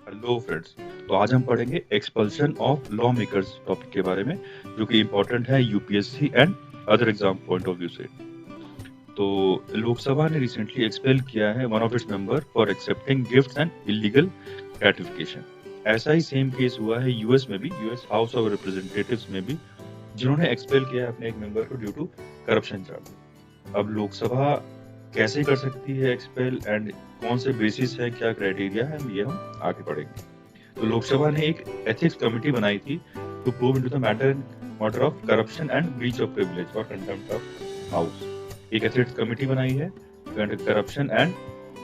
Hello friends. तो आज हम पढ़ेंगे expulsion of law makers topic के बारे में, जो कि इम्पोर्टेंट है UPSC and other exam point of view से। तो लोकसभा ने रिसेंटली एक्सपेल किया है one of its member for accepting gifts and illegal gratification. ऐसा ही सेम केस हुआ है यूएस में भी, यूएस हाउस ऑफ रिप्रेजेंटेटिव्स में भी, जिन्होंने एक्सपेल किया है अपने एक मेंबर को ड्यू टू करप्शन चार्ज। अब लोकसभा कैसे कर सकती है एक्सपेल एंड कौन से बेसिस है, क्या क्राइटेरिया है, ये हम आगे पढ़ेंगे। तो लोकसभा ने एक एथिक्स कमेटी बनाई थी to prove into the matter of corruption and breach of privilege और कंटेम्प्ट ऑफ हाउस। एक एथिक्स कमेटी बनाई है corruption and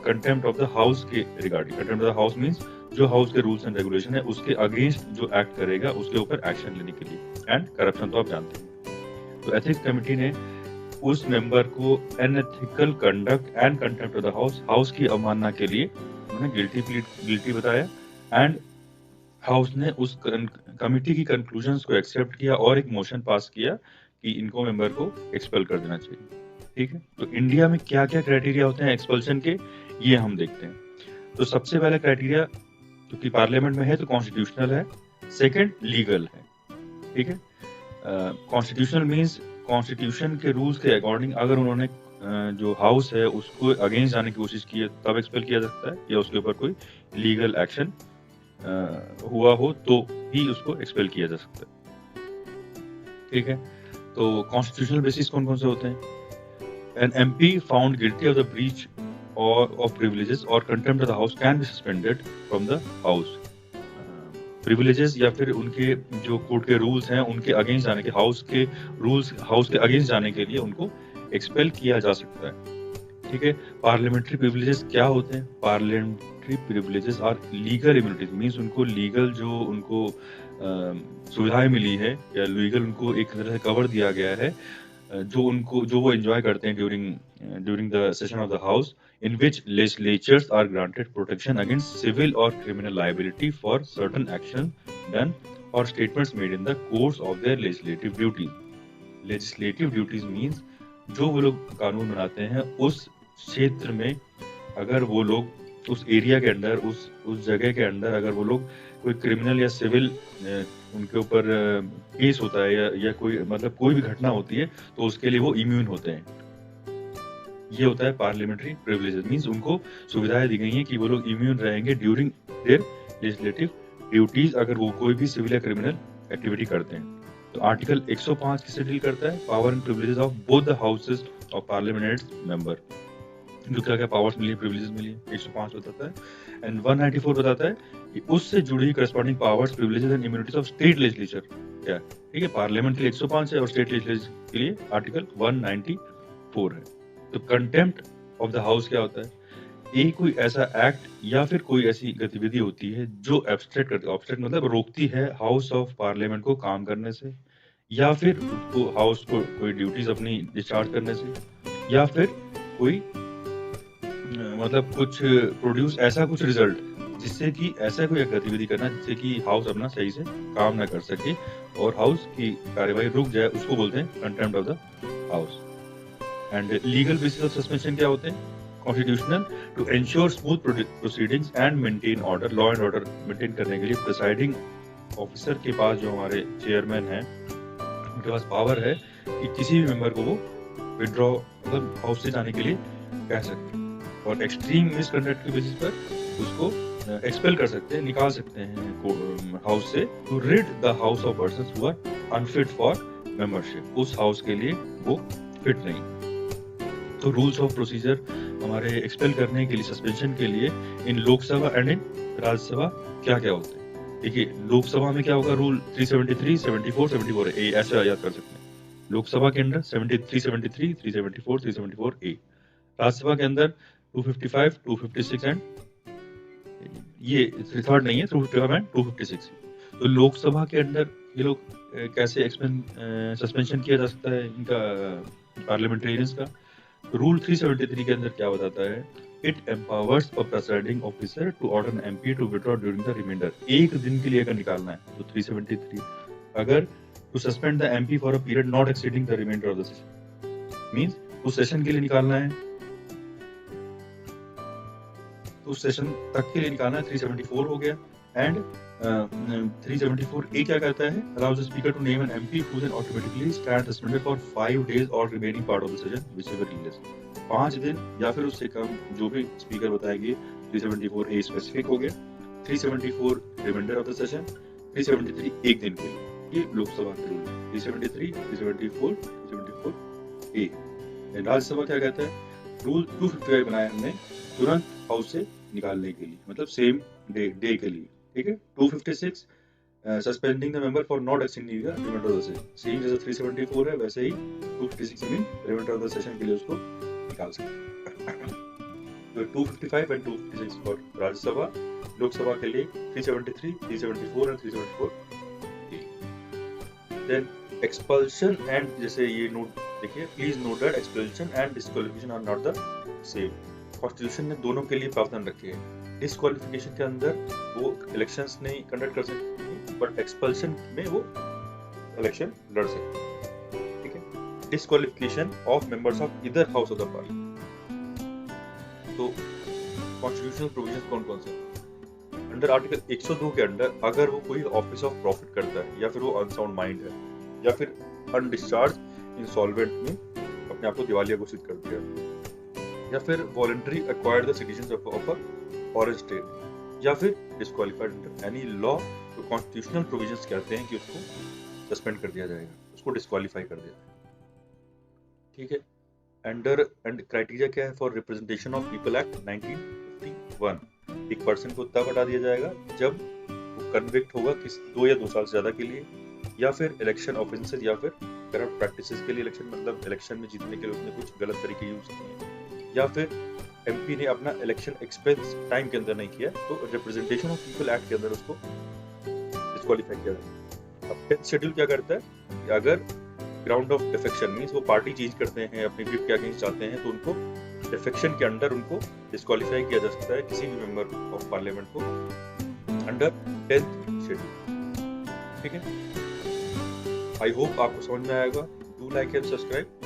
contempt of the house के regarding. Contempt of the house means जो हाउस के rules and regulation है उसके against जो एक्ट करेगा उसके ऊपर एक्शन लेने के लिए। एंड करप्शन तो आप जानते हैं। तो एथिक्स कमेटी ने उस मेंबर को unethical conduct and contempt of the house की अवमानना के लिए उन्होंने गिल्टी बताया। एंड हाउस ने उस कमिटी की कंक्लूजन्स को एक्सेप्ट किया और एक मोशन पास किया कि इनको मेंबर को एक्सपेल कर देना चाहिए। ठीक है, तो इंडिया में क्या क्या क्राइटेरिया होते हैं एक्सपल्शन के, ये हम देखते हैं। तो सबसे पहला क्राइटेरिया, क्योंकि पार्लियामेंट में है तो कॉन्स्टिट्यूशनल है। सेकंड, लीगल है। ठीक है, कॉन्स्टिट्यूशनल मींस कॉन्स्टिट्यूशन के रूल्स के अकॉर्डिंग अगर उन्होंने जो हाउस है उसको अगेंस्ट जाने की कोशिश की है तब एक्सपेल किया जा सकता है, या उसके ऊपर कोई लीगल एक्शन हुआ हो तो ही उसको एक्सपेल किया जा सकता है। ठीक है, तो कॉन्स्टिट्यूशनल बेसिस कौन कौन से होते हैं? An MP found guilty of the breach और ऑफ प्रिविलेजेस और contempt of the house can be suspended from the house. Privileges या फिर उनके जो कोर्ट के रूल्स हैं उनके अगेंस्ट जाने के, हाउस के रूल्स हाउस के अगेंस्ट जाने के लिए उनको एक्सपेल किया जा सकता है। ठीक है, पार्लियामेंट्री प्रिविलेजेस क्या होते हैं? Parliamentary privileges are legal immunities, means उनको लीगल जो उनको सुविधाएं मिली है या लीगल उनको एक तरह से कवर दिया गया है, जो वो एंजॉय करते हैं during the session of the house, in which legislatures are granted protection against civil or criminal liability for certain action done or statements made in the course of their legislative duties. Legislative duties means जो वो लोग कानून बनाते हैं उस क्षेत्र में, अगर वो लोग उस एरिया के अंदर, उस जगह के अंदर अगर वो लोग कोई क्रिमिनल या सिविल उनके ऊपर केस होता है या कोई मतलब कोई भी घटना होती है तो उसके लिए वो इम्यून होते हैं। ये होता है पार्लियामेंट्री प्रिविलेजेस, मींस उनको सुविधाएं दी गई हैं कि वो लोग इम्यून रहेंगे ड्यूरिंग देयर लेजिस्लेटिव ड्यूटीज अगर वो कोई भी सिविल या क्रिमिनल एक्टिविटी करते हैं। तो आर्टिकल 105 किसे डील करता है? Power and privileges of both the houses of parliament member. जो क्या क्या पावर्स मिली, प्रिविलेजेस मिली, 105 बताता है। एंड 194 बताता है कि उससे जुड़ी corresponding powers, privileges and immunities of state legislature क्या है। ठीक है, पार्लियामेंट के लिए 105 है और स्टेट लेजिस्लेचर के लिए आर्टिकल 194 है। तो कंटेम्प्ट ऑफ द हाउस क्या होता है? एक कोई ऐसा एक्ट या फिर कोई ऐसी गतिविधि होती है जो एब्स्ट्रैक्ट करती है, एब्स्ट्रैक्ट मतलब रोकती है हाउस ऑफ पार्लियामेंट को काम करने से, या फिर उसको हाउस को कोई ड्यूटीज अपनी डिस्चार्ज करने से, या फिर कोई मतलब कुछ प्रोड्यूस ऐसा कुछ रिजल्ट जिससे कि ऐसा कोई गतिविधि करना जिससे कि हाउस अपना सही से काम ना कर सके और हाउस की कार्यवाही रुक जाए, उसको बोलते हैं contempt of the house. And legal basis of suspension क्या होते हैं? Constitutional, to ensure smooth proceedings and maintain order, law and order maintain करने के लिए प्रिसाइडिंग ऑफिसर के पास, जो हमारे चेयरमैन हैं उनके पास पावर है कि किसी भी मेंबर को वो विड्रॉ मतलब हाउस से जाने के लिए कह सकते हैं, और एक्सट्रीम मिसकंडक्ट के बेसिस पर उसको एक्सपेल कर सकते हैं, निकाल सकते हैं हाउस से, to rid the house of persons who are unfit for membership, उस हाउस के लिए वो फिट नहीं। तो रूल्स ऑफ प्रोसीजर हमारे एक्सपेल करने के लिए, सस्पेंशन के लिए in Lok Sabha and in Rajya Sabha क्या क्या होते हैं? देखिए, लोकसभा में क्या होगा? रूल 373, 74, 74 ए, ऐसे याद कर सकते हैं। लोकसभा के अंदर 73, 73, 374, 374 ए। राज्यसभा के अंदर 255, 256 एंड ये थर्ड नहीं है, 255 एंड 256। तो लोकसभा के अंदर ये लोग कैसे सस्पेंशन किया जा सकता है इनका, पार्लियामेंटेरियंस का? रूल 373 के अंदर क्या बताता है? It empowers a presiding officer to order an MP to withdraw during the reminder. एक दिन के लिए अगर निकालना है तो 373, अगर to suspend the MP for a period not exceeding the reminder of the session, means उस सेशन के लिए निकालना है उस सेशन तक के लिए निकालना है 374 हो गया। एंड 374A क्या कहता है, allows the speaker to name an MP who can automatically stand suspended for 5 days और remaining part of the session whichever he less. 5 दिन या फिर उससे कम जो भी स्पीकर बताएंगे। 374A स्पेसिफिक हो गया। 374 रिमाइंडर ऑफ द सेशन। 373 एक दिन के लिए, ये लोकसभा के रूल। 373, 374, 374A। राज्यसभा क्या कहता है, रूल 255 बनाया हमने तुरंत हाउस से निकालने के लिए, मतलब सेम डे के लिए, ठीक है। 256 suspending the member for not extending the reminder of the session. Same जैसे 374 है वैसे ही 256 में रिमाइंडर ऑफ द सेशन के लिए उसको निकाल सकते हैं। तो 255 एंड 256 फॉर राज्यसभा। लोकसभा के लिए 373, 374 एंड 374। देन एक्सपल्शन एंड, जैसे ये नोट देखिए, please note that expulsion and disqualification are not the same. Constitution ने दोनों के लिए प्रावधान रखे हैं। डिस्क्वालिफिकेशन के अंदर वो इलेक्शंस नहीं कंडक्ट कर सकते, बट एक्सपल्शन में वो इलेक्शन लड़ सकते हैं, ठीक है। Disqualification of members of either house of the parliament. तो कॉन्स्टिट्यूशनल प्रोविजन कौन कौन से, अंडर आर्टिकल 102 के अंडर अगर वो कोई ऑफिस ऑफ प्रॉफिट करता है, या फिर वो अनसाउंड माइंड है, या फिर अनडिस्चार्ज इंसॉल्वेंट में अपने आप को दिवालिया घोषित कर दिया, या फिर voluntary acquired the citizenship of a foreign state, या फिर डिस्क्वालिफाइड अंडर एनी लॉ। तो कॉन्स्टिट्यूशनल प्रोविजंस कहते हैं कि उसको सस्पेंड कर दिया जाएगा, उसको डिस्क्वालीफाई कर दिया जाएगा, ठीक है। अंडर एंड क्राइटेरिया क्या है for representation of people act 1951। एक पर्सन को तब हटा दिया जाएगा जब वो कन्विक्ट होगा किस 2 या 2 साल से ज्यादा के लिए, या फिर इलेक्शन ऑफेंसेस, या फिर करप्ट प्रैक्टिसेस के लिए इलेक्शन, मतलब इलेक्शन में जीतने के लिए उसने कुछ गलत तरीके यूज किए, या फिर एमपी ने अपना इलेक्शन एक्सपेंस टाइम के अंदर नहीं किया, तो रिप्रेजेंटेशन ऑफ पीपल एक्ट के अंदर उसको डिस्क्वालीफाई किया जाएगा। अब 10th शेड्यूल क्या करता है कि अगर ग्राउंड ऑफ डिफेक्शन मींस वो पार्टी चेंज करते हैं, अपने व्हीप के अगेंस्ट जाते हैं, तो उनको डिफेक्शन के अंडर उनको डिस्क्वालीफाई किया जा सकता है किसी भी मेंबर ऑफ पार्लियामेंट को अंडर 10th शेड्यूल, ठीक है। आई होप आपको समझ में आएगा। Do like and subscribe.